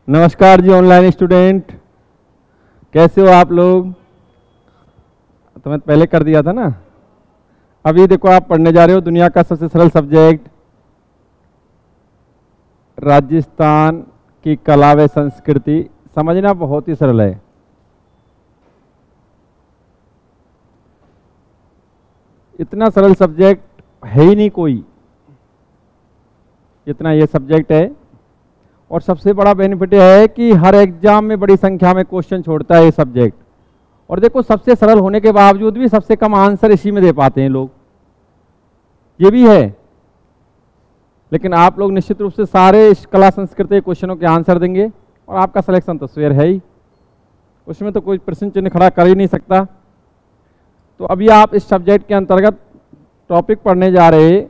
नमस्कार जी online student, कैसे हो आप लोग। तो मैं पहले कर दिया था ना। अभी देखो आप पढ़ने जा रहे हो दुनिया का सबसे सरल सब्जेक्ट राजस्थान की कला व संस्कृति। समझना बहुत ही सरल है। इतना सरल सब्जेक्ट है ही नहीं कोई जितना ये सब्जेक्ट है। और सबसे बड़ा बेनिफिट यह है कि हर एग्जाम में बड़ी संख्या में क्वेश्चन छोड़ता है ये सब्जेक्ट। और देखो सबसे सरल होने के बावजूद भी सबसे कम आंसर इसी में दे पाते हैं लोग, ये भी है। लेकिन आप लोग निश्चित रूप से सारे इस कला संस्कृति के क्वेश्चनों के आंसर देंगे और आपका सिलेक्शन तो श्योर है ही, उसमें तो कोई प्रश्न चिन्ह खड़ा कर ही नहीं सकता। तो अभी आप इस सब्जेक्ट के अंतर्गत टॉपिक पढ़ने जा रहे,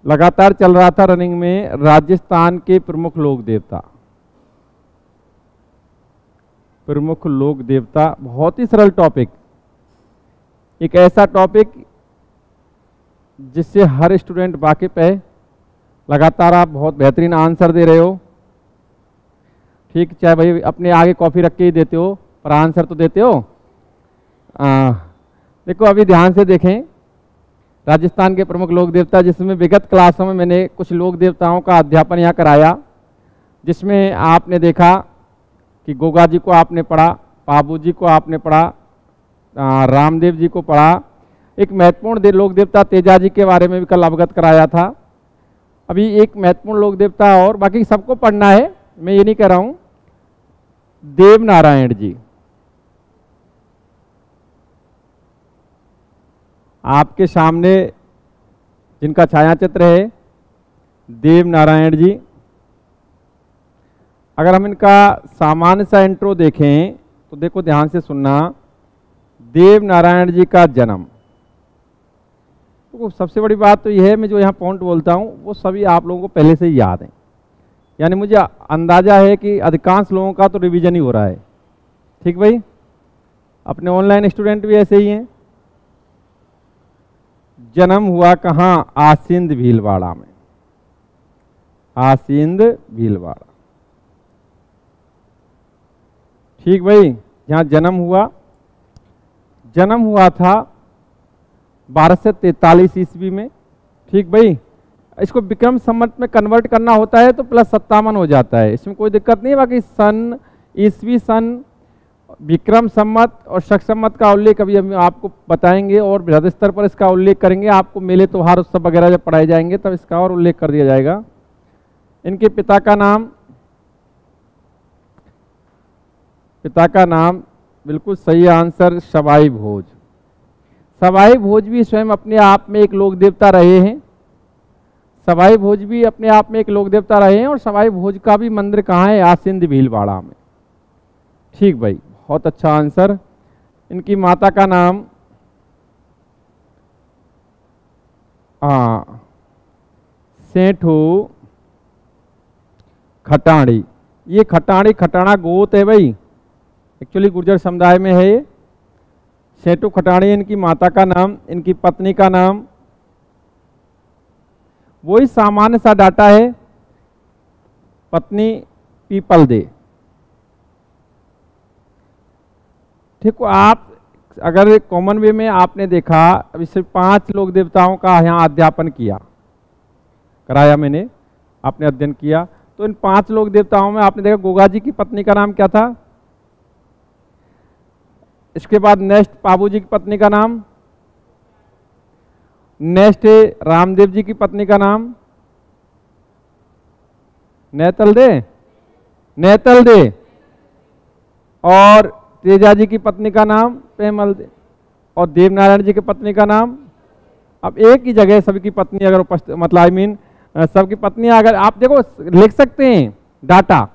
लगातार चल रहा था रनिंग में, राजस्थान के प्रमुख लोक देवता। प्रमुख लोक देवता बहुत ही सरल टॉपिक, एक ऐसा टॉपिक जिससे हर स्टूडेंट वाकिफ है। लगातार आप बहुत बेहतरीन आंसर दे रहे हो, ठीक, चाहे भाई अपने आगे कॉपी रख के ही देते हो पर आंसर तो देते हो। देखो अभी ध्यान से देखें, राजस्थान के प्रमुख लोक देवता, जिसमें विगत क्लासों में मैंने कुछ लोक देवताओं का अध्यापन यहाँ कराया, जिसमें आपने देखा कि गोगा जी को आपने पढ़ा, पाबू जी को आपने पढ़ा, रामदेव जी को पढ़ा। एक महत्वपूर्ण लोक देवता तेजा जी के बारे में भी कल अवगत कराया था। अभी एक महत्वपूर्ण लोक देवता और, बाकी सबको पढ़ना है, मैं ये नहीं कह रहा हूँ। देव नारायण जी, आपके सामने जिनका छाया चित्र है देव नारायण जी। अगर हम इनका सामान्य सा इंट्रो देखें तो देखो ध्यान से सुनना। देव नारायण जी का जन्म, तो सबसे बड़ी बात तो यह है, मैं जो यहाँ पॉइंट बोलता हूँ वो सभी आप लोगों को पहले से ही याद है। यानी मुझे अंदाजा है कि अधिकांश लोगों का तो रिवीजन ही हो रहा है। ठीक भाई, अपने ऑनलाइन स्टूडेंट भी ऐसे ही हैं। जन्म हुआ कहाँ? आसिंद भीलवाड़ा में। आसिंद भीलवाड़ा, ठीक भाई, यहाँ जन्म हुआ था 1243 ईस्वी में। ठीक भाई, इसको विक्रम संवत में कन्वर्ट करना होता है तो +57 हो जाता है, इसमें कोई दिक्कत नहीं है। बाकी सन, ईस्वी सन, विक्रम संवत और शक संवत का उल्लेख अभी हम आपको बताएंगे और बृहद स्तर पर इसका उल्लेख करेंगे। आपको मेले त्योहार उत्सव वगैरह जब पढ़ाए जाएंगे तब इसका और उल्लेख कर दिया जाएगा। इनके पिता का नाम बिल्कुल सही आंसर, सवाई भोज। सवाई भोज भी स्वयं अपने आप में एक लोक देवता रहे हैं। सवाई भोज भी अपने आप में एक लोक देवता रहे हैं और सवाई भोज का भी मंदिर कहाँ है? आसिंद भीलवाड़ा में। ठीक भाई, बहुत अच्छा आंसर। इनकी माता का नाम सेठू खटाणी। ये खटाणा गोत है भाई, एक्चुअली गुर्जर समुदाय में है ये। सेठू खटाणी इनकी माता का नाम। इनकी पत्नी का नाम वही सामान्य सा डाटा है, पत्नी पीपल दे। ठीक हो, आप अगर कॉमन वे में आपने देखा, अभी सिर्फ 5 लोक देवताओं का यहाँ अध्यापन कराया मैंने, आपने अध्ययन किया। तो इन 5 लोक देवताओं में आपने देखा गोगा जी की पत्नी का नाम क्या था। इसके बाद नेक्स्ट पाबू जी की पत्नी का नाम, नेक्स्ट है रामदेव जी की पत्नी का नाम नेतल दे, और तेजा जी की पत्नी का नाम पेमल दे, और देवनारायण जी की पत्नी का नाम। अब एक ही जगह सबकी पत्नी अगर मतलब सबकी पत्नी अगर आप देखो लिख सकते हैं डाटा,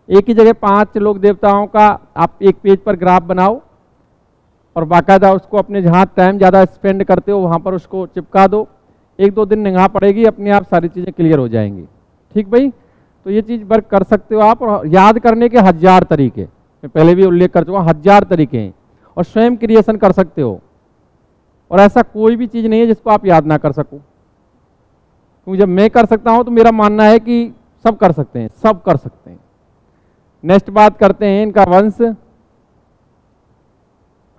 एक ही जगह 5 लोक देवताओं का आप एक पेज पर ग्राफ बनाओ और बाकायदा उसको अपने जहाँ टाइम ज़्यादा स्पेंड करते हो वहाँ पर उसको चिपका दो। 1-2 दिन निगाह पड़ेगी, अपने आप सारी चीज़ें क्लियर हो जाएंगी। ठीक भाई, तो ये चीज़ वर्क कर सकते हो आप। और याद करने के 1000 तरीके, मैं पहले भी उल्लेख कर चुका हूँ, 1000 तरीके हैं और स्वयं क्रिएशन कर सकते हो। और ऐसा कोई भी चीज़ नहीं है जिसको आप याद ना कर सको, क्योंकि जब मैं कर सकता हूँ तो मेरा मानना है कि सब कर सकते हैं। नेक्स्ट बात करते हैं इनका वंश।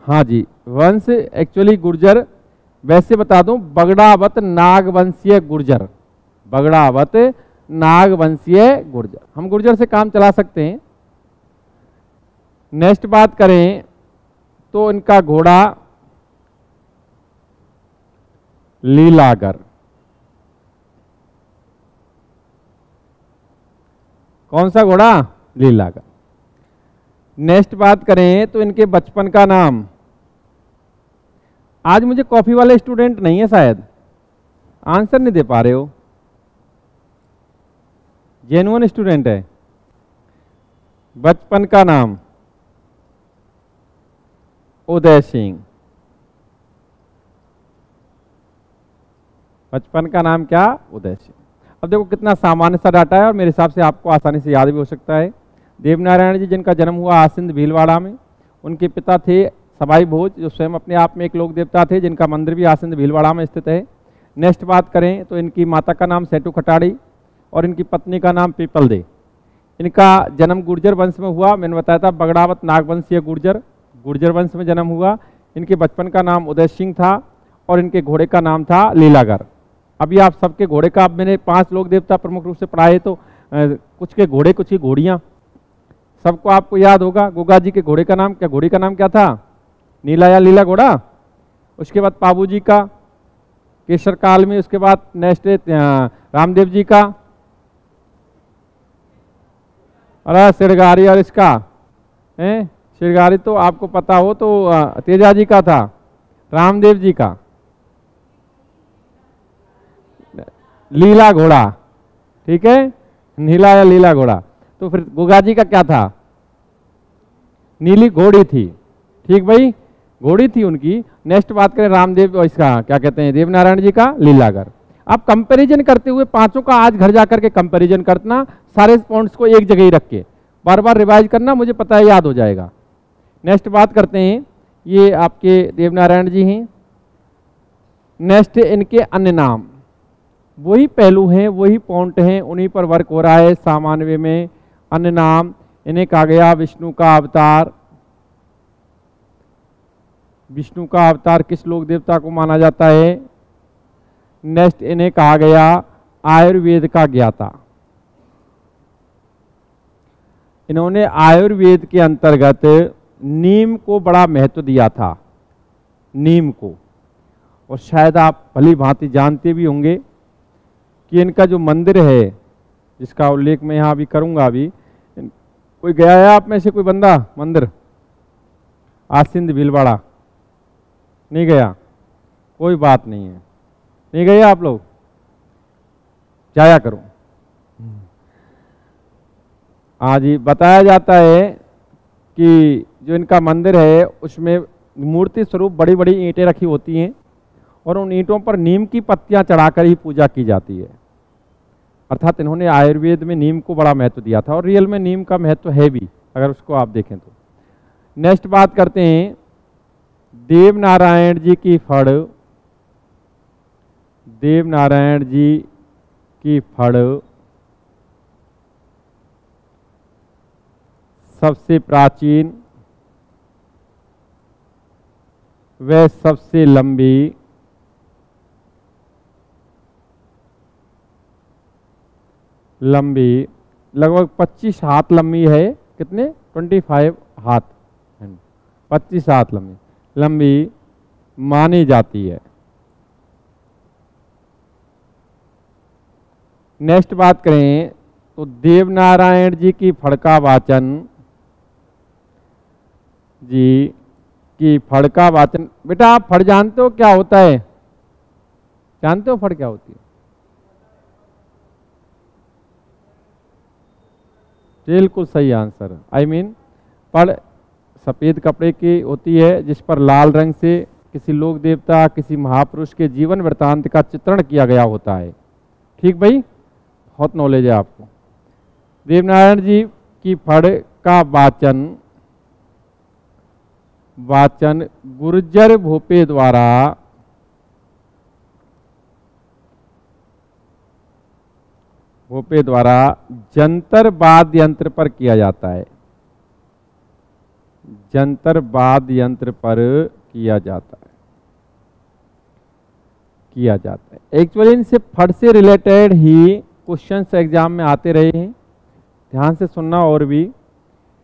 हाँ जी, वंश एक्चुअली गुर्जर, वैसे बता दूं बगड़ावत नागवंशीय गुर्जर, बगड़ावत नागवंशीय गुर्जर, हम गुर्जर से काम चला सकते हैं। नेक्स्ट बात करें तो इनका घोड़ा लीलागर, कौन सा घोड़ा? लीलागर। नेक्स्ट बात करें तो इनके बचपन का नाम, आज मुझे कॉफी वाले स्टूडेंट नहीं है शायद, आंसर नहीं दे पा रहे हो, जेन्युइन स्टूडेंट है। बचपन का नाम उदय सिंह, बचपन का नाम क्या? उदय सिंह। अब देखो कितना सामान्य सा डाटा है और मेरे हिसाब से आपको आसानी से याद भी हो सकता है। देवनारायण जी जिनका जन्म हुआ आसिंद भीलवाड़ा में, उनके पिता थे सवाई भोज जो स्वयं अपने आप में एक लोक देवता थे, जिनका मंदिर भी आसिंद भीलवाड़ा में स्थित है। नेक्स्ट बात करें तो इनकी माता का नाम सेठू खटाड़ी और इनकी पत्नी का नाम पीपल दे। इनका जन्म गुर्जर वंश में हुआ, मैंने बताया था बगड़ावत नागवंशीय गुर्जर, गुर्जर वंश में जन्म हुआ। इनके बचपन का नाम उदय सिंह था और इनके घोड़े का नाम था लीलागर। अभी आप सबके घोड़े का, अब मैंने 5 लोक देवता प्रमुख रूप से पढ़ाए तो कुछ के घोड़े कुछ की घोड़ियाँ, सबको आपको याद होगा। गोगा जी के घोड़े का नाम क्या, घोड़ी का नाम क्या था? नीला या लीला घोड़ा। उसके बाद पाबू जी का केसर काल में, उसके बाद नेक्स्ट रामदेव जी का, अरे सिरगारी, और इसका है सिरगारी तो आपको पता हो तो तेजा जी का था, रामदेव जी का लीला घोड़ा, ठीक है, नीला या लीला घोड़ा। तो फिर गोगा जी का क्या था? नीली घोड़ी थी, ठीक भाई, घोड़ी थी उनकी। नेक्स्ट बात करें रामदेव, इसका क्या कहते हैं, देवनारायण जी का लीलागर। आप कंपैरिजन करते हुए पांचों का आज घर जाकर के कंपैरिजन करना, सारे पॉइंट्स को एक जगह ही रख के बार बार रिवाइज करना, मुझे पता है याद हो जाएगा। नेक्स्ट बात करते हैं, ये आपके देवनारायण जी हैं। नेक्स्ट इनके अन्य नाम, वही पहलू हैं, वही पॉइंट हैं, उन्हीं पर वर्क हो रहा है। सामान्य वे में अन्य नाम इन्हें कहा गया विष्णु का अवतार। विष्णु का अवतार किस लोक देवता को माना जाता है? नेक्स्ट इन्हें कहा गया आयुर्वेद का ज्ञाता। इन्होंने आयुर्वेद के अंतर्गत नीम को बड़ा महत्व दिया था, नीम को। और शायद आप भली भांति जानते भी होंगे कि इनका जो मंदिर है, जिसका उल्लेख मैं यहाँ अभी करूँगा, अभी कोई गया है आप में से कोई बंदा मंदिर आसिंद भीलवाड़ा? नहीं गया, कोई बात नहीं है, नहीं गए आप लोग, जाया करो। हाँ जी, बताया जाता है कि जो इनका मंदिर है उसमें मूर्ति स्वरूप बड़ी बड़ी ईंटें रखी होती हैं और उन ईंटों पर नीम की पत्तियां चढ़ाकर ही पूजा की जाती है। अर्थात इन्होंने आयुर्वेद में नीम को बड़ा महत्व दिया था और रियल में नीम का महत्व है भी, अगर उसको आप देखें तो। नेक्स्ट बात करते हैं देवनारायण जी की फड़, देवनारायण जी की फड़ सबसे प्राचीन व सबसे लंबी लगभग 25 हाथ लंबी है। कितने? 25 हाथ, 25 हाथ लंबी मानी जाती है। नेक्स्ट बात करें तो देवनारायण जी की फड़ का वाचन, जी की फड़ का वाचन, बेटा आप फड़ जानते हो क्या होता है? जानते हो फड़ क्या होती है? बिल्कुल सही आंसर। आई मीन फड़ सफ़ेद कपड़े की होती है जिस पर लाल रंग से किसी लोक देवता, किसी महापुरुष के जीवन वृत्तांत का चित्रण किया गया होता है। ठीक भाई, बहुत नॉलेज है आपको। देवनारायण जी की फड़ का वाचन गुर्जर भोपे द्वारा जंतर वाद्य यंत्र पर किया जाता है। जंतर वाद्य यंत्र पर किया जाता है। एक्चुअली इनसे फट से रिलेटेड ही क्वेश्चंस एग्जाम में आते रहे हैं, ध्यान से सुनना। और भी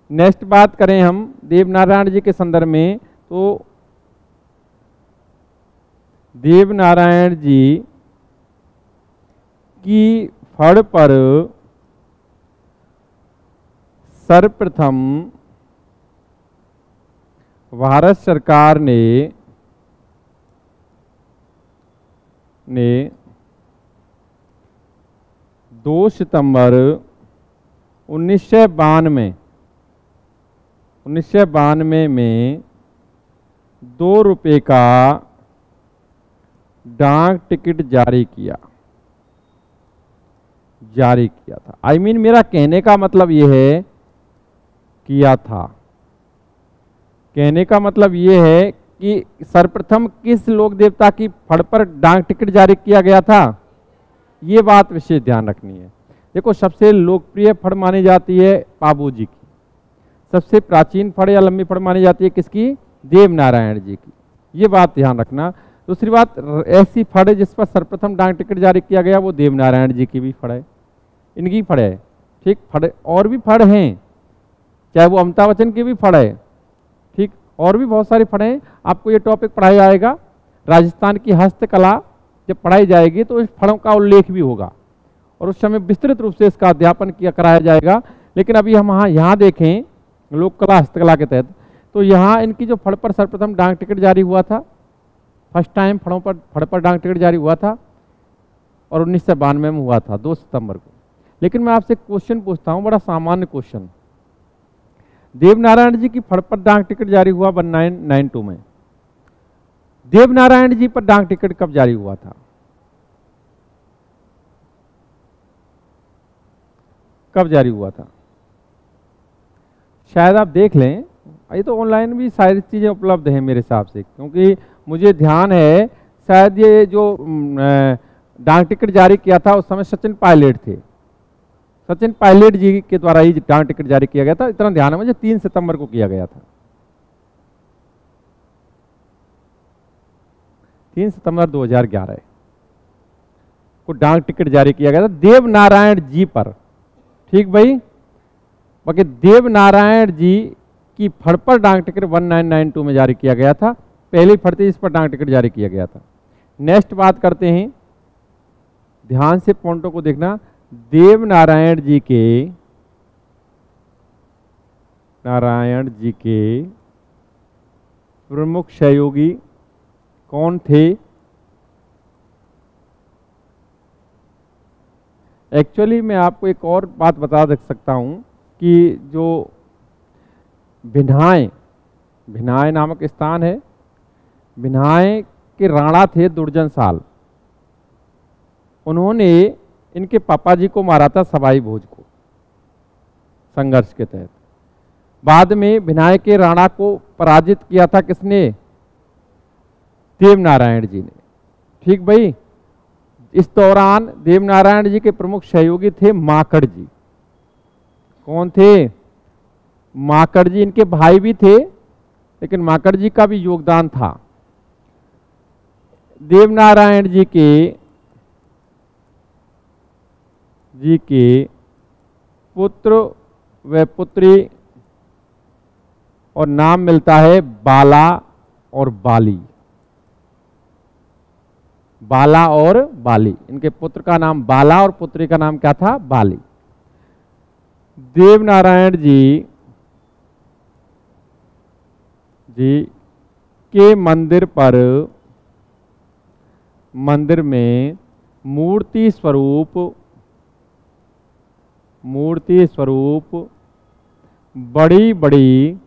नेक्स्ट बात करें हम देवनारायण जी के संदर्भ में, तो देवनारायण जी की फड़ पर सर्वप्रथम भारत सरकार ने 2 सितंबर 1992 में 2 रुपये का डाक टिकट जारी किया था। I mean, मेरा कहने का मतलब ये है, कहने का मतलब ये है कि सर्वप्रथम किस लोक देवता की फड़ पर डाक टिकट जारी किया गया था, ये बात विशेष ध्यान रखनी है। देखो, सबसे लोकप्रिय फड़ मानी जाती है पाबू जी की, सबसे प्राचीन फड़ या लंबी फड़ मानी जाती है किसकी, देवनारायण जी की, ये बात ध्यान रखना। दूसरी बात, ऐसी फड़ जिस पर सर्वप्रथम डाक टिकट जारी किया गया वो देवनारायण जी की भी फड़ है, इनकी फड़ है। ठीक, फड़ और भी फड़ हैं, चाहे वो अमिताभ बच्चन की भी फड़ है, ठीक, और भी बहुत सारी फड़ें हैं। आपको ये टॉपिक पढ़ाया जाएगा, राजस्थान की हस्तकला जब पढ़ाई जाएगी तो इस फड़ों का उल्लेख भी होगा और उस समय विस्तृत रूप से इसका अध्यापन कराया जाएगा। लेकिन अभी हम यहाँ देखें लोक कला हस्तकला के तहत, तो यहाँ इनकी जो फड़ पर सर्वप्रथम डाक टिकट जारी हुआ था, फर्स्ट टाइम फड़ पर डाक टिकट जारी हुआ था और 1992 में हुआ था 2 सितंबर को। लेकिन मैं आपसे क्वेश्चन पूछता हूँ, बड़ा सामान्य क्वेश्चन, देवनारायण जी की फड़ पर डाक टिकट जारी हुआ 1992 में, देवनारायण जी पर डाक टिकट कब जारी हुआ था, कब जारी हुआ था? शायद आप देख लें, ये तो ऑनलाइन भी सारी चीज़ें उपलब्ध हैं मेरे हिसाब से, क्योंकि मुझे ध्यान है शायद ये जो डाक टिकट जारी किया था उस समय सचिन पायलट थे, सचिन पायलट जी के द्वारा ही डाक टिकट जारी किया गया था, इतना ध्यान है मुझे। 3 सितंबर को किया गया था, 3 सितंबर 2011 को डाक टिकट जारी किया गया था देवनारायण जी पर। ठीक भाई, बाकी देवनारायण जी की फड़ पर डाक टिकट 1992 में जारी किया गया था, पहली फड़ थी इस पर डाक टिकट जारी किया गया था। नेक्स्ट बात करते हैं, ध्यान से पॉइंटों को देखना। देवनारायण जी के प्रमुख सहयोगी कौन थे? एक्चुअली मैं आपको एक और बात बता सकता हूं कि जो भिनाय नामक स्थान है, भिनाय के राणा थे दुर्जन साल, उन्होंने इनके पापा जी को मारा था सवाई भोज को संघर्ष के तहत। बाद में भिनाय के राणा को पराजित किया था किसने? देवनारायण जी ने। ठीक भाई, इस दौरान देवनारायण जी के प्रमुख सहयोगी थे माकड़ जी। कौन थे? माकड़ जी, इनके भाई भी थे लेकिन माकड़ जी का भी योगदान था। देवनारायण जी के पुत्र व पुत्री और नाम मिलता है बाला और बाली। बाला और बाली, इनके पुत्र का नाम बाला और पुत्री का नाम क्या था? बाली। देवनारायण जी के मंदिर में मूर्ति स्वरूप बड़ी बड़ी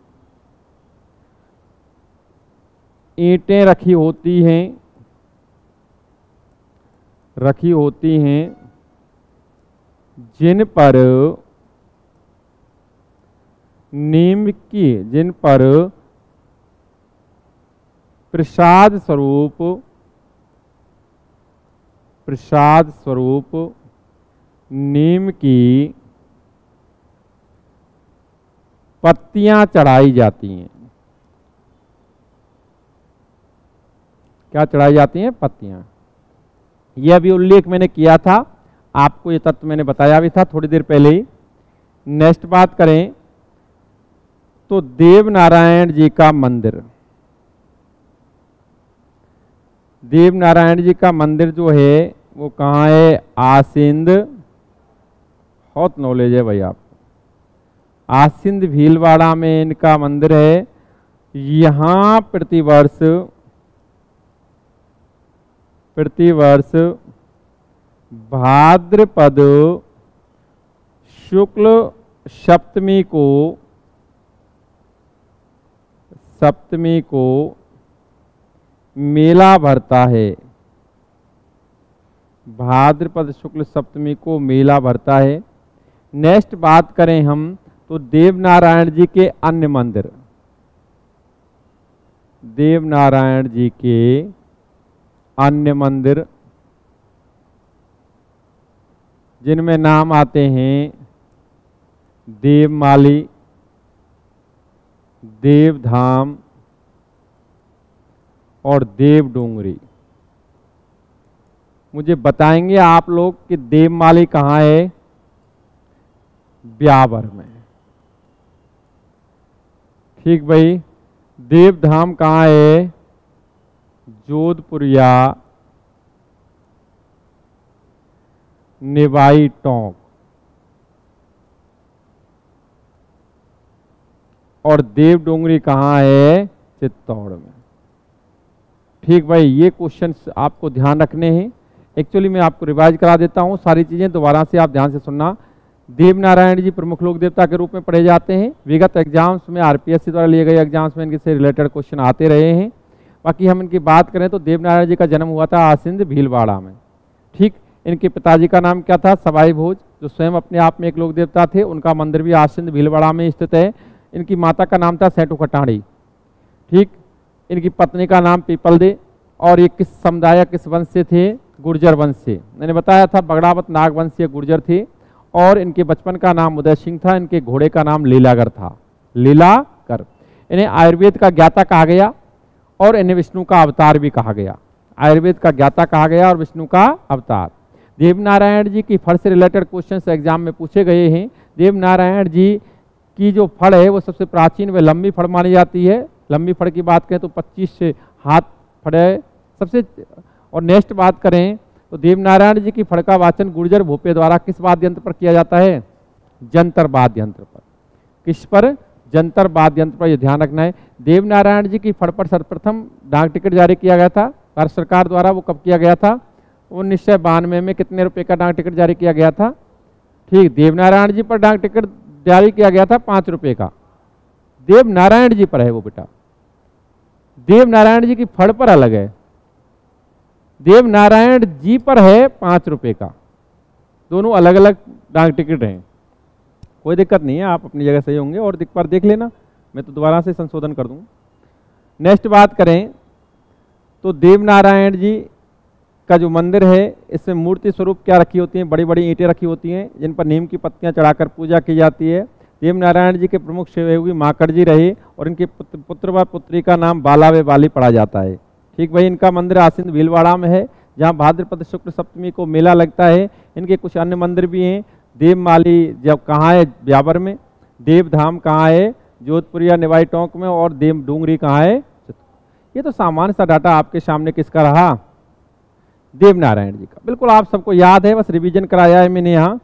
ईंटें रखी होती हैं जिन पर प्रसाद स्वरूप नीम की पत्तियां चढ़ाई जाती हैं। क्या चढ़ाई जाती हैं? पत्तियां। यह अभी उल्लेख मैंने किया था, आपको ये तत्व मैंने बताया भी था थोड़ी देर पहले ही। नेक्स्ट बात करें तो देव नारायण जी का मंदिर, देव नारायण जी का मंदिर जो है वो कहाँ है? आसिंद, बहुत नॉलेज है भाई आपको, आसिंद भीलवाड़ा में इनका मंदिर है। यहाँ प्रतिवर्ष भाद्रपद शुक्ल सप्तमी को मेला भरता है। भाद्रपद शुक्ल सप्तमी को मेला भरता है। नेक्स्ट बात करें हम तो देवनारायण जी के अन्य मंदिर, देवनारायण जी के अन्य मंदिर जिनमें नाम आते हैं देवमाली, देवधाम और देवडोंगरी। मुझे बताएंगे आप लोग कि देवमाली कहाँ है? ब्यावर में। ठीक भाई। देवधाम कहाँ है? जोधपुरिया निवाई टोंक। और देवडोंगरी कहाँ है? चित्तौड़ में। ठीक भाई, ये क्वेश्चन आपको ध्यान रखने हैं। एक्चुअली मैं आपको रिवाइज करा देता हूँ सारी चीजें, दोबारा से आप ध्यान से सुनना। देवनारायण जी प्रमुख लोक देवता के रूप में पढ़े जाते हैं। विगत एग्जाम्स में आरपीएससी द्वारा लिए गए एग्जाम्स में इनके से रिलेटेड क्वेश्चन आते रहे हैं। बाकी हम इनकी बात करें तो देवनारायण जी का जन्म हुआ था आसिंद भीलवाड़ा में। ठीक। इनके पिताजी का नाम क्या था? सवाई भोज, जो स्वयं अपने आप में एक लोक देवता थे। उनका मंदिर भी आसिंद भीलवाड़ा में स्थित है। इनकी माता का नाम था सेठू खटाड़ी। ठीक। इनकी पत्नी का नाम पीपल दे। और ये किस समुदाय, किस वंश से थे? गुर्जर वंश से। मैंने बताया था बगड़ावत नागवंशीय गुर्जर थे। और इनके बचपन का नाम उदय सिंह था। इनके घोड़े का नाम लीलागर था, लीलागर। इन्हें आयुर्वेद का ज्ञाता कहा गया और इन्हें विष्णु का अवतार भी कहा गया। आयुर्वेद का ज्ञाता कहा गया और विष्णु का अवतार। देवनारायण जी की फल से रिलेटेड क्वेश्चन एग्जाम में पूछे गए हैं। देवनारायण जी की जो फड़ है वो सबसे प्राचीन व लंबी फड़ मानी जाती है। लंबी फड़ की बात करें तो 25 हाथ फड़ है सबसे। और नेक्स्ट बात करें तो देवनारायण जी की फड़ का वाचन गुर्जर भोपे द्वारा किस वाद्य यंत्र पर किया जाता है? जंतर वाद्य यंत्र पर। किस पर? जंतर वाद्य यंत्र पर। यह ध्यान रखना है। देवनारायण जी की फड़ पर सर्वप्रथम डाक टिकट जारी किया गया था भारत सरकार द्वारा। वो कब किया गया था? 1992 में। कितने रुपए का डाक टिकट जारी किया गया था? ठीक। देवनारायण जी पर डाक टिकट जारी किया गया था 5 रुपए का। देवनारायण जी पर है वो बेटा, देवनारायण जी की फड़ पर अलग है। देवनारायण जी पर है 5 रुपए का। दोनों अलग अलग डाक टिकट हैं। कोई दिक्कत नहीं है, आप अपनी जगह सही होंगे और एक बार देख लेना, मैं तो दोबारा से संशोधन कर दूंगा। नेक्स्ट बात करें तो देवनारायण जी का जो मंदिर है इसमें मूर्ति स्वरूप क्या रखी होती हैं? बड़ी बड़ी ईंटें रखी होती हैं जिन पर नीम की पत्तियां चढ़ाकर पूजा की जाती है। देवनारायण जी के प्रमुख सहयोगी माकड़ जी रहे और इनके पुत्र व पुत्री का नाम बाला व बाली पढ़ा जाता है। ठीक भाई। इनका मंदिर आसिंद भीलवाड़ा में है जहाँ भाद्रपद शुक्ल सप्तमी को मेला लगता है। इनके कुछ अन्य मंदिर भी हैं। देवमाली जब कहाँ है? ब्यावर में। देवधाम कहाँ है? जोधपुरिया निवाई टोंक में। और देव डूंगरी कहाँ है? ये तो सामान्य सा डाटा आपके सामने किसका रहा? देवनारायण जी का। बिल्कुल आप सबको याद है, बस रिवीजन कराया है मैंने यहाँ।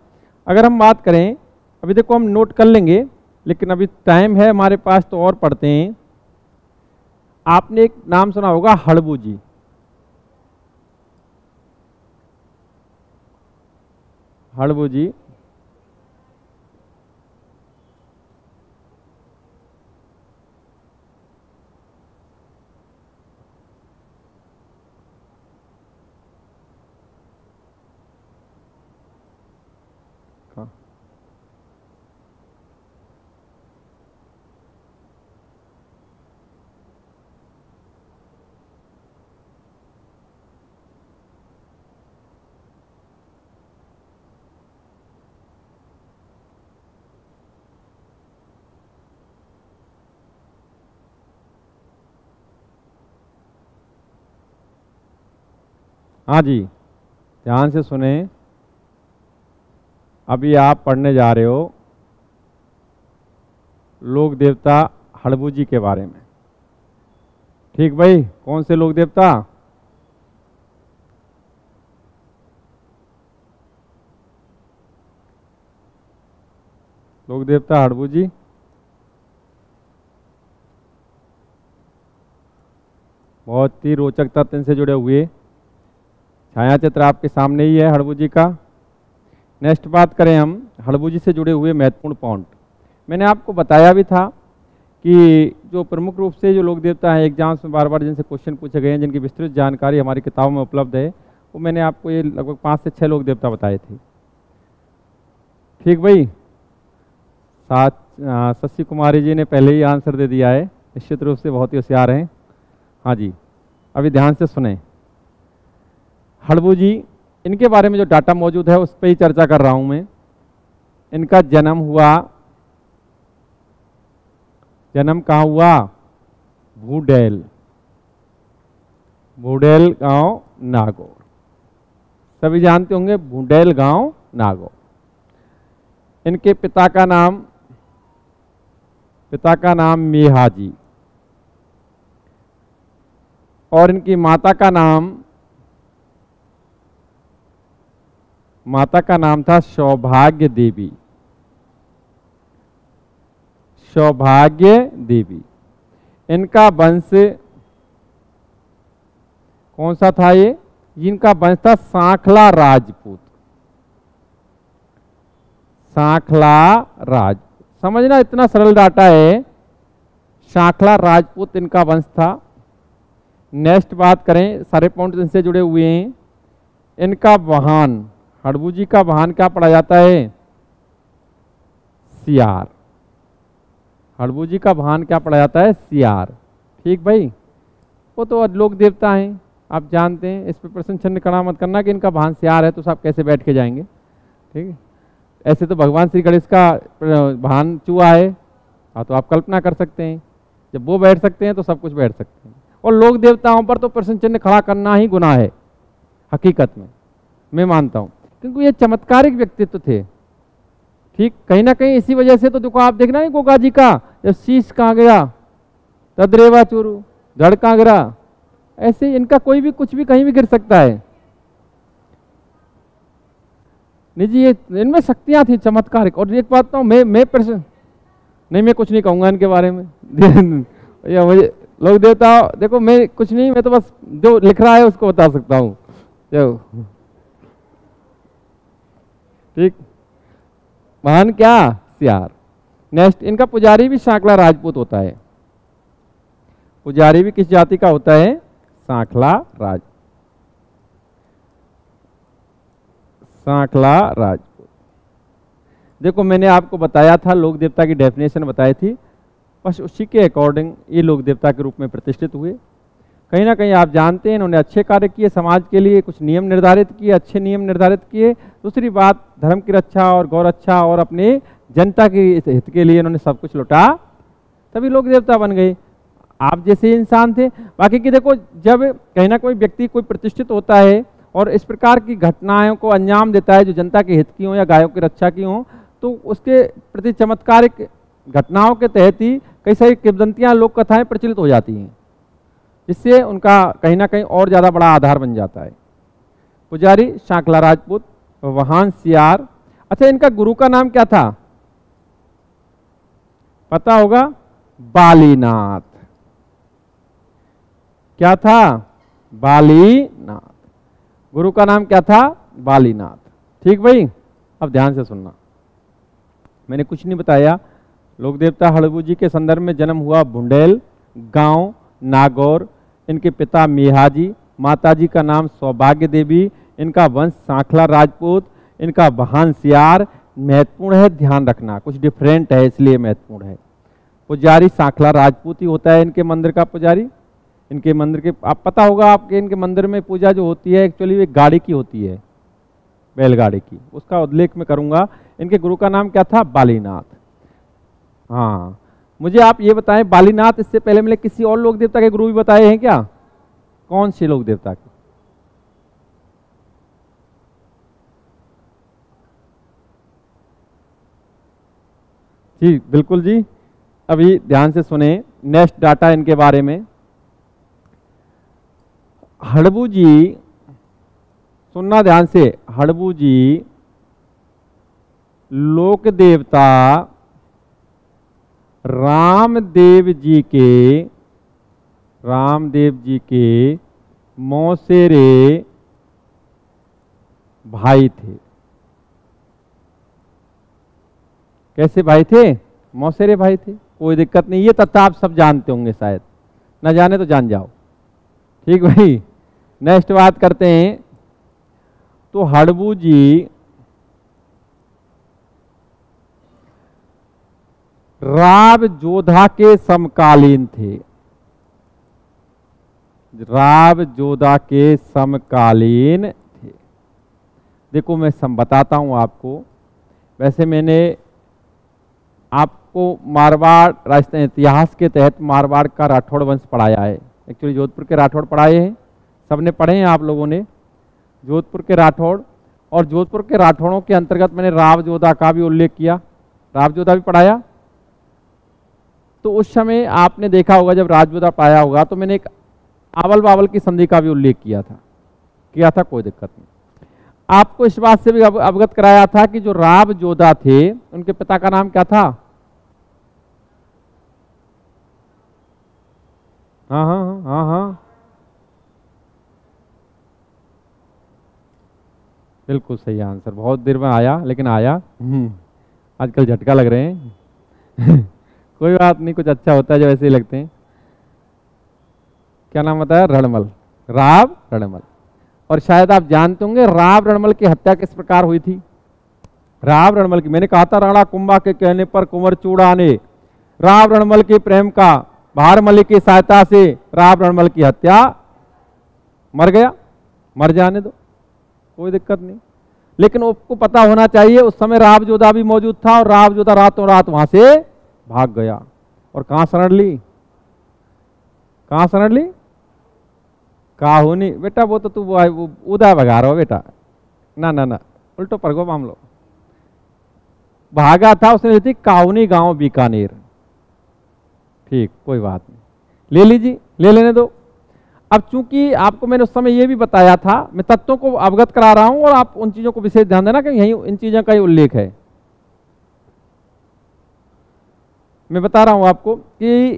अगर हम बात करें, अभी देखो हम नोट कर लेंगे लेकिन अभी टाइम है हमारे पास तो और पढ़ते हैं। आपने एक नाम सुना होगा हड़बू जी। हड़बू जी हाँ जी, ध्यान से सुने। अभी आप पढ़ने जा रहे हो लोक देवता हड़बू जी के बारे में। ठीक भाई, कौन से लोक देवता? लोक देवता हड़बू जी। बहुत ही रोचक तथ्य इनसे जुड़े हुए। छाया चित्र आपके सामने ही है हड़बू जी का। नेक्स्ट बात करें हम हड़बू जी से जुड़े हुए महत्वपूर्ण पॉइंट। मैंने आपको बताया भी था कि जो प्रमुख रूप से जो लोक देवता हैं एग्जाम्स में बार बार जिनसे क्वेश्चन पूछे गए हैं, जिनकी विस्तृत जानकारी हमारी किताबों में उपलब्ध है, वो मैंने आपको ये लगभग 5 से 6 लोक देवता बताए थे। ठीक भाई, शशि कुमारी जी ने पहले ही आंसर दे दिया है, निश्चित रूप से बहुत ही होशियार हैं। हाँ जी, अभी ध्यान से सुने। हड़बू जी, इनके बारे में जो डाटा मौजूद है उस पर ही चर्चा कर रहा हूं मैं। इनका जन्म कहाँ हुआ? भूडेल, भूडेल गांव नागौर। सभी जानते होंगे भूडेल गांव नागौर। इनके पिता का नाम मेहाजी और इनकी माता का नाम था सौभाग्य देवी। सौभाग्य देवी। इनका वंश कौन सा था? ये जिनका वंश था सांखला राजपूत। सांखला राजपूत, समझना इतना सरल डाटा है। सांखला राजपूत इनका वंश था। नेक्स्ट बात करें, सारे पॉइंट इनसे जुड़े हुए हैं। इनका वाहन, हड़बू जी का वाहन क्या पढ़ा जाता है? सियार। हड़बू जी का वाहन क्या पढ़ा जाता है? सियार। ठीक भाई, वो तो लोक देवता हैं, आप जानते हैं। इस पर प्रश्न चिन्ह खड़ा मत करना कि इनका वाहन सियार है तो सब कैसे बैठ के जाएंगे। ठीक है, ऐसे तो भगवान श्री गणेश का वाहन चूहा है। हाँ, तो आप कल्पना कर सकते हैं, जब वो बैठ सकते हैं तो सब कुछ बैठ सकते हैं। और लोक देवताओं पर तो प्रश्न चिन्ह खड़ा करना ही गुनाह है हकीकत में, मैं मानता हूँ, क्योंकि ये चमत्कारिक व्यक्तित्व थे। ठीक, कहीं ना कहीं इसी वजह से तो देखो, आप देखना है गोगा जी का जब शीश कहाँ गया, तद्रेवा चूरू, धड़ कहाँ गिरा, ऐसे इनका कोई भी कुछ भी कहीं भी गिर सकता है। नहीं जी, ये इनमें शक्तियां थी चमत्कारिक। और एक बात तो मैं कुछ नहीं कहूंगा इनके बारे में। ये मुझे लोक देवता, देखो मैं कुछ नहीं, मैं तो बस जो लिख रहा है उसको बता सकता हूँ। ठीक, महान क्या? सियार। नेक्स्ट, इनका पुजारी भी सांखला राजपूत होता है। पुजारी भी किस जाति का होता है? सांखला राजपूत। देखो मैंने आपको बताया था, लोक देवता की डेफिनेशन बताई थी, बस उसी के अकॉर्डिंग ये लोक देवता के रूप में प्रतिष्ठित हुए। कहीं ना कहीं आप जानते हैं इन्होंने अच्छे कार्य किए, समाज के लिए कुछ नियम निर्धारित किए, अच्छे नियम निर्धारित किए। दूसरी बात, धर्म की रक्षा और गौ रक्षा और अपने जनता के हित के लिए इन्होंने सब कुछ लौटा, तभी लोक देवता बन गए। आप जैसे इंसान थे। बाकी की देखो, जब कहीं ना कोई व्यक्ति कोई प्रतिष्ठित होता है और इस प्रकार की घटनाओं को अंजाम देता है जो जनता के हित की हो या गायों की रक्षा की हो, तो उसके प्रति चमत्कारिक घटनाओं के तहत ही कई सारी किंवदंतियां, लोक कथाएं प्रचलित हो जाती हैं, जिससे उनका कहीं ना कहीं और ज़्यादा बड़ा आधार बन जाता है। पुजारी सांखला राजपूत, वाहन सियार। अच्छा, इनका गुरु का नाम क्या था? पता होगा, बालीनाथ। क्या था? बालीनाथ। गुरु का नाम क्या था? बालीनाथ। ठीक भाई, अब ध्यान से सुनना, मैंने कुछ नहीं बताया। लोक देवता हड़बू जी के संदर्भ में जन्म हुआ भूडेल गांव नागौर। इनके पिता मेहाजी, माताजी का नाम सौभाग्य देवी। इनका वंश सांखला राजपूत। इनका वाहन सियार। महत्वपूर्ण है, ध्यान रखना, कुछ डिफरेंट है इसलिए महत्वपूर्ण है। पुजारी सांखला राजपूत ही होता है इनके मंदिर का पुजारी। इनके मंदिर के, आप पता होगा आपके, इनके मंदिर में पूजा जो होती है एक्चुअली एक गाड़ी की होती है, बैलगाड़ी की, उसका उल्लेख मैं करूंगा। इनके गुरु का नाम क्या था? बालीनाथ। हाँ, मुझे आप ये बताएं, बालीनाथ, इससे पहले मैंने किसी और लोक देवता के गुरु भी बताए हैं क्या? कौन से लोक देवता के? ठीक, बिल्कुल जी। अभी ध्यान से सुने नेक्स्ट डाटा इनके बारे में। हड़बू जी, सुनना ध्यान से, हड़बू जी लोक देवता रामदेव जी के मौसेरे भाई थे। कैसे भाई थे? मौसेरे भाई थे। कोई दिक्कत नहीं, ये तथ्य आप सब जानते होंगे, शायद न जाने तो जान जाओ। ठीक भाई, नेक्स्ट बात करते हैं। तो हड़बू जी राव जोधा के समकालीन थे। राव जोधा के समकालीन थे। देखो मैं बताता हूं आपको। वैसे मैंने आपको मारवाड़ राजस्थान इतिहास के तहत मारवाड़ का राठौड़ वंश पढ़ाया है। एक्चुअली जोधपुर के राठौड़ पढ़ाए हैं, सबने पढ़े हैं आप लोगों ने, जोधपुर के राठौड़। और जोधपुर के राठौड़ों के अंतर्गत मैंने राव जोधा का भी उल्लेख किया। राव जोधा भी पढ़ाया। तो उस समय आपने देखा होगा जब राव जोधा पढ़ाया होगा तो मैंने एक आवल बावल की संधि का भी उल्लेख किया था। कोई दिक्कत नहीं। आपको इस बात से भी अवगत कराया था कि जो राव जोधा थे उनके पिता का नाम क्या था? हाँ हाँ हाँ हाँ, बिल्कुल सही आंसर। बहुत देर में आया, लेकिन आया। आजकल झटका लग रहे हैं। कोई बात नहीं, कुछ अच्छा होता है जब ऐसे ही लगते हैं। क्या नाम बताया? रणमल, राव रणमल। और शायद आप जानते होंगे राव रणमल की हत्या किस प्रकार हुई थी। राव रणमल की, मैंने कहा था राणा कुंभा के कहने पर कुंवर चूड़ा ने राव रणमल के प्रेम का भारमली की सहायता से राव रणमल की हत्या, मर गया, मर जाने दो, कोई दिक्कत नहीं। लेकिन आपको पता होना चाहिए उस समय राव जोधा भी मौजूद था और राव जोधा रातों रात वहां से भाग गया। और कहां शरण ली? कहां शरण ली? काहुनी। बेटा वो तो तू वो उदय भगा रहा हो बेटा। ना ना ना, उल्टो परगो मामलो। भागा था उसने, थी काहुनी गांव बीकानेर। ठीक, कोई बात नहीं, ले लीजिए, ले लेने दो। अब चूंकि आपको मैंने उस समय ये भी बताया था, मैं तत्वों को अवगत करा रहा हूं और आप उन चीजों को विशेष ध्यान देना कि यही इन चीजों का ही उल्लेख है। मैं बता रहा हूं आपको कि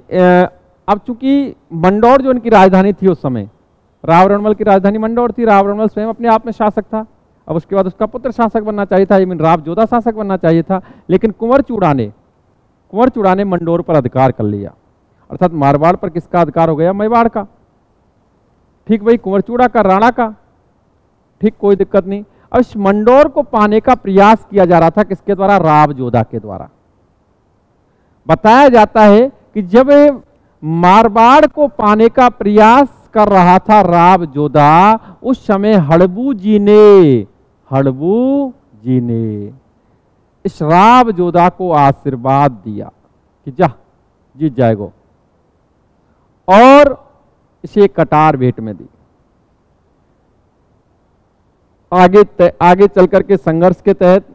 अब चूंकि मंडौर जो इनकी राजधानी थी उस समय, राव रणमल की राजधानी मंडौर थी। राव रणमल स्वयं अपने आप में शासक था। अब उसके बाद उसका पुत्र शासक बनना चाहिए था, राव जोधा शासक बनना चाहिए था। लेकिन कुंवर चूड़ा ने मंडौर पर अधिकार कर लिया। अर्थात मारवाड़ पर किसका अधिकार हो गया? मेवाड़ का। ठीक भाई, कुंवर चूड़ा का, राणा का। ठीक, कोई दिक्कत नहीं। अब इस मंडौर को पाने का प्रयास किया जा रहा था किसके द्वारा? राव जोधा के द्वारा। बताया जाता है कि जब मारवाड़ को पाने का प्रयास कर रहा था राव जोधा, उस समय हड़बू जी ने इस राव जोधा को आशीर्वाद दिया कि जा, जीत जाएगो, और इसे कटार भेंट में दी। आगे चल करके संघर्ष के तहत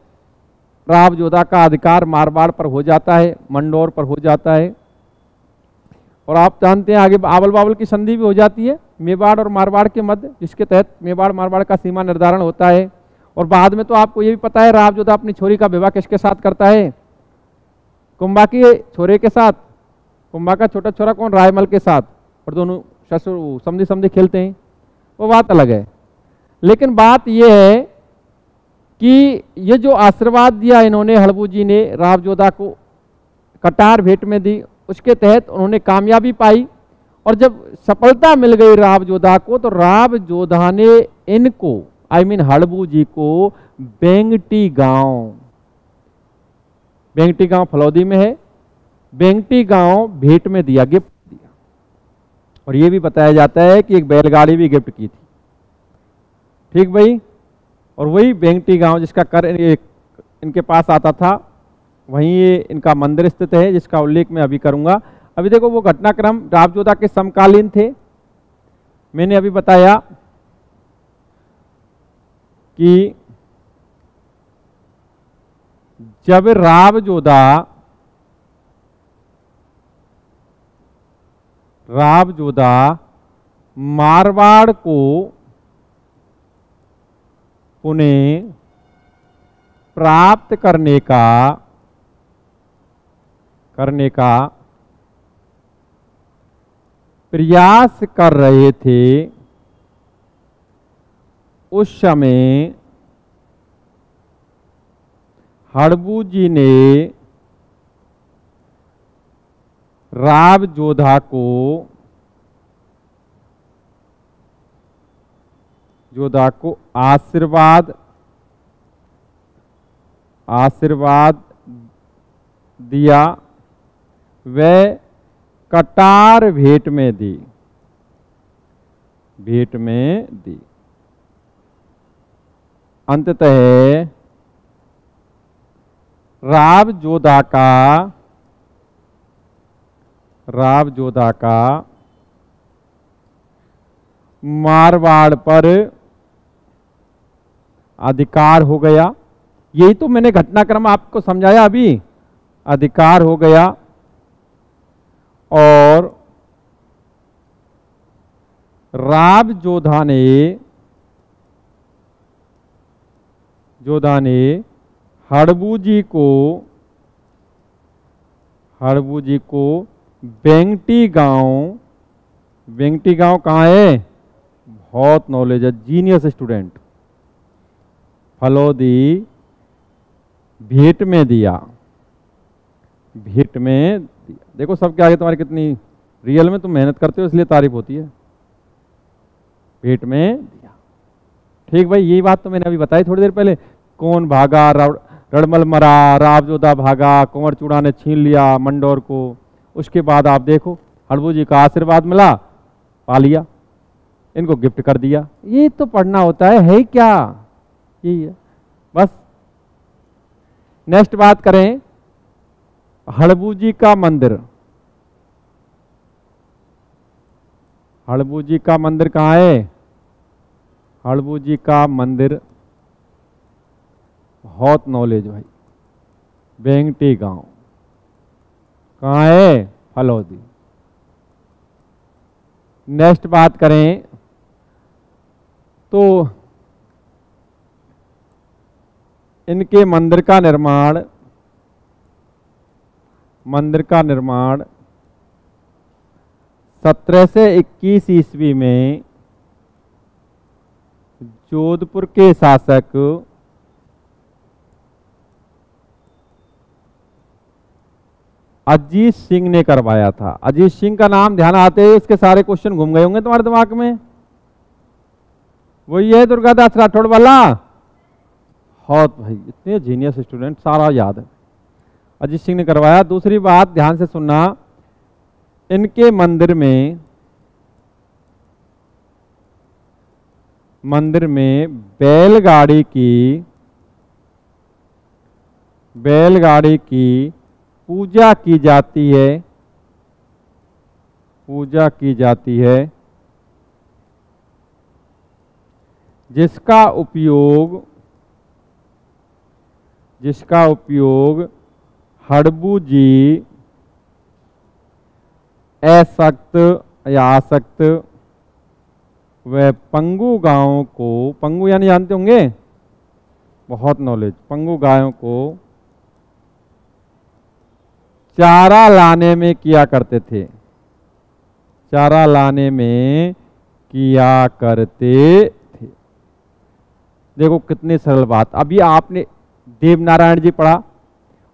राव जोधा का अधिकार मारवाड़ पर हो जाता है, मंडौर पर हो जाता है। और आप जानते हैं आगे आवल बावल की संधि भी हो जाती है मेवाड़ और मारवाड़ के मध्य, जिसके तहत मेवाड़ मारवाड़ का सीमा निर्धारण होता है। और बाद में तो आपको ये भी पता है राव जोधा अपनी छोरी का विवाह किसके साथ करता है? कुंभा के छोरे के साथ। कुंभा का छोटा छोरा कौन? रायमल के साथ। और दोनों ससुर समझी खेलते हैं, वो बात अलग है। लेकिन बात यह है कि ये जो आशीर्वाद दिया इन्होंने, हड़बू जी ने राव जोधा को कटार भेंट में दी, उसके तहत उन्होंने कामयाबी पाई। और जब सफलता मिल गई राव जोधा को, तो राव जोधा ने इनको हड़बू जी को बेंगटी गांव फलौदी में है, बेंगटी गांव भेंट में दिया, गिफ्ट दिया। और यह भी बताया जाता है कि एक बैलगाड़ी भी गिफ्ट की थी। ठीक भाई, और वही बेंगटी गांव जिसका कर इनके पास आता था, वहीं ये इनका मंदिर स्थित है, जिसका उल्लेख मैं अभी करूंगा। अभी देखो वो घटनाक्रम राव जोधा के समकालीन थे। मैंने अभी बताया कि जब राव जोधा राव जोधा मारवाड़ को पुनः प्राप्त करने का प्रयास कर रहे थे। उस समय हड़बू जी ने राव जोधा को आशीर्वाद दिया। वह कटार भेंट में दी। अंततः राव जोधा का मारवाड़ पर अधिकार हो गया। यही तो मैंने घटनाक्रम आपको समझाया अभी। अधिकार हो गया और राव जोधा ने हड़बू जी को बेंगटी गांव कहाँ है? बहुत नॉलेज है, जीनियस स्टूडेंट। फलोदी भेंट में दिया। देखो सबके आगे तुम्हारी कितनी रियल में तुम मेहनत करते हो, इसलिए तारीफ होती है। भेंट में दिया। ठीक भाई, यही बात तो मैंने अभी बताई थोड़ी देर पहले। कौन भागा? रड़मल मरा, राव जोधा भागा, कुंवर चूड़ा ने छीन लिया मंडोर को। उसके बाद आप देखो हड़बू जी का आशीर्वाद मिला, पा लिया, इनको गिफ्ट कर दिया। ये तो पढ़ना होता है क्या? यही है बस। नेक्स्ट बात करें, हड़बू जी का मंदिर। हड़बू जी का मंदिर कहाँ है? हड़बू जी का मंदिर, बहुत नॉलेज भाई। बेंगटी गांव कहाँ है? फलोदी। नेक्स्ट बात करें तो इनके मंदिर का निर्माण 1721 ईस्वी में जोधपुर के शासक अजीत सिंह ने करवाया था। अजीत सिंह का नाम ध्यान आते ही इसके सारे क्वेश्चन घूम गए होंगे तुम्हारे दिमाग में। वही है दुर्गादास राठौड़ वाला। बहुत भाई, इतने जीनियस स्टूडेंट, सारा याद है। अजीत सिंह ने करवाया। दूसरी बात ध्यान से सुनना, इनके मंदिर में बैलगाड़ी की पूजा की जाती है, जिसका उपयोग हड़बू जी असक्त या आसक्त व पंगु गांव को, पंगु यानी जानते होंगे, बहुत नॉलेज, पंगु गायों को चारा लाने में किया करते थे। देखो कितनी सरल बात। अभी आपने देवनारायण जी पढ़ा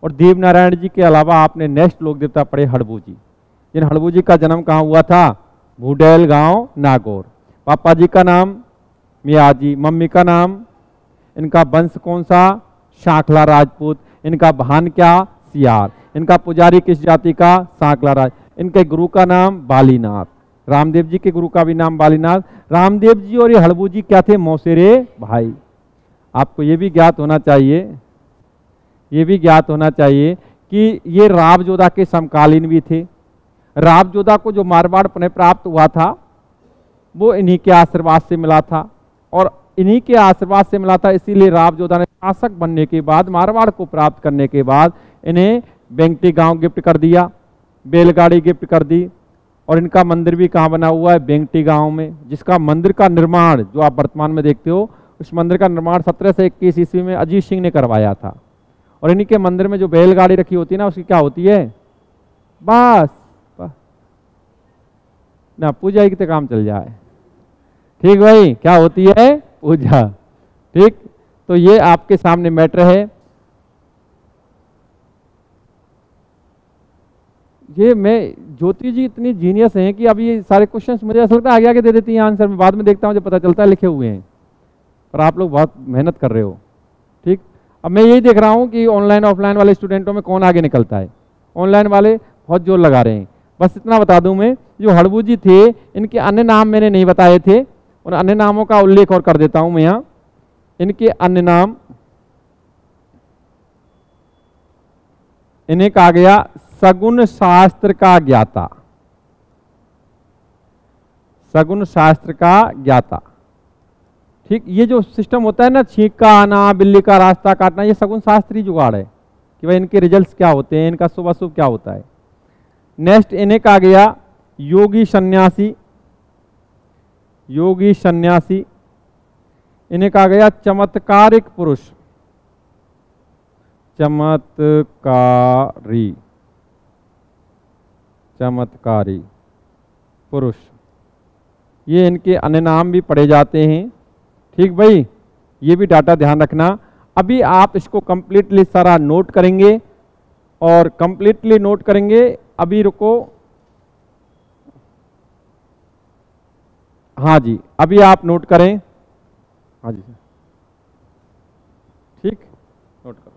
और देवनारायण जी के अलावा आपने नेक्स्ट लोक देवता पढ़े हड़बू जी। जिन हड़बू जी का जन्म कहाँ हुआ था? भूडेल गांव नागौर। पापा जी का नाम मियाजी, मम्मी का नाम, इनका वंश कौन सा? शाखला राजपूत। इनका भान क्या? सियार। इनका पुजारी किस जाति का? सांकला राज। इनके गुरु का नाम बालीनाथ। रामदेव जी के गुरु का भी नाम बालीनाथ। रामदेव जी और ये हड़बू जी क्या थे? मौसेरे भाई। आपको ये भी ज्ञात होना चाहिए कि ये राव जोधा के समकालीन भी थे। राव जोधा को जो मारवाड़ पुनः प्राप्त हुआ था वो इन्हीं के आशीर्वाद से मिला था, और इन्हीं के आशीर्वाद से मिला था, इसीलिए राव जोधा ने शासक बनने के बाद, मारवाड़ को प्राप्त करने के बाद इन्हें बेंगटी गांव गिफ्ट कर दिया, बैलगाड़ी गिफ्ट कर दी, और इनका मंदिर भी कहाँ बना हुआ है, बेंगटी गांव में, जिसका मंदिर का निर्माण जो आप वर्तमान में देखते हो, उस मंदिर का निर्माण 1721 ईस्वी में अजीत सिंह ने करवाया था। और इन्हीं के मंदिर में जो बैलगाड़ी रखी होती है ना, उसकी क्या होती है, बस ना पूजा ही कितने काम चल जाए। ठीक भाई, क्या होती है, पूजा। ठीक, तो ये आपके सामने मैटर है। ये मैं ज्योति जी इतनी जीनियस हैं कि अब ये सारे क्वेश्चंस मुझे ऐसा लगता है आगे आगे दे देती हैं आंसर, में बाद में देखता हूँ जब पता चलता है लिखे हुए हैं, पर आप लोग बहुत मेहनत कर रहे हो। ठीक, अब मैं यही देख रहा हूँ कि ऑनलाइन ऑफलाइन वाले स्टूडेंटों में कौन आगे निकलता है। ऑनलाइन वाले बहुत जोर लगा रहे हैं। बस इतना बता दूं मैं, जो हड़बू जी थे इनके अन्य नाम मैंने नहीं बताए थे, उन अन्य नामों का उल्लेख और कर देता हूं मैं यहाँ। इनके अन्य नाम, इन्हें कहा गया सगुन शास्त्र का ज्ञाता, सगुन शास्त्र का ज्ञाता। ठीक, ये जो सिस्टम होता है ना, छींक का आना, बिल्ली का रास्ता काटना, ये सगुन शास्त्री जुगाड़ है कि भाई इनके रिजल्ट्स क्या होते हैं, इनका शुभ अशुभ क्या होता है। नेक्स्ट इन्हें कहा गया योगी सन्यासी, योगी सन्यासी। इन्हें कहा गया चमत्कारिक पुरुष, चमत्कारी, चमत्कारी पुरुष। ये इनके अन्य नाम भी पढ़े जाते हैं। ठीक भाई, ये भी डाटा ध्यान रखना। अभी आप इसको कंप्लीटली सारा नोट करेंगे, और कंप्लीटली नोट करेंगे। अभी रुको, हाँ जी, अभी आप नोट करें। हाँ जी, ठीक, नोट करो।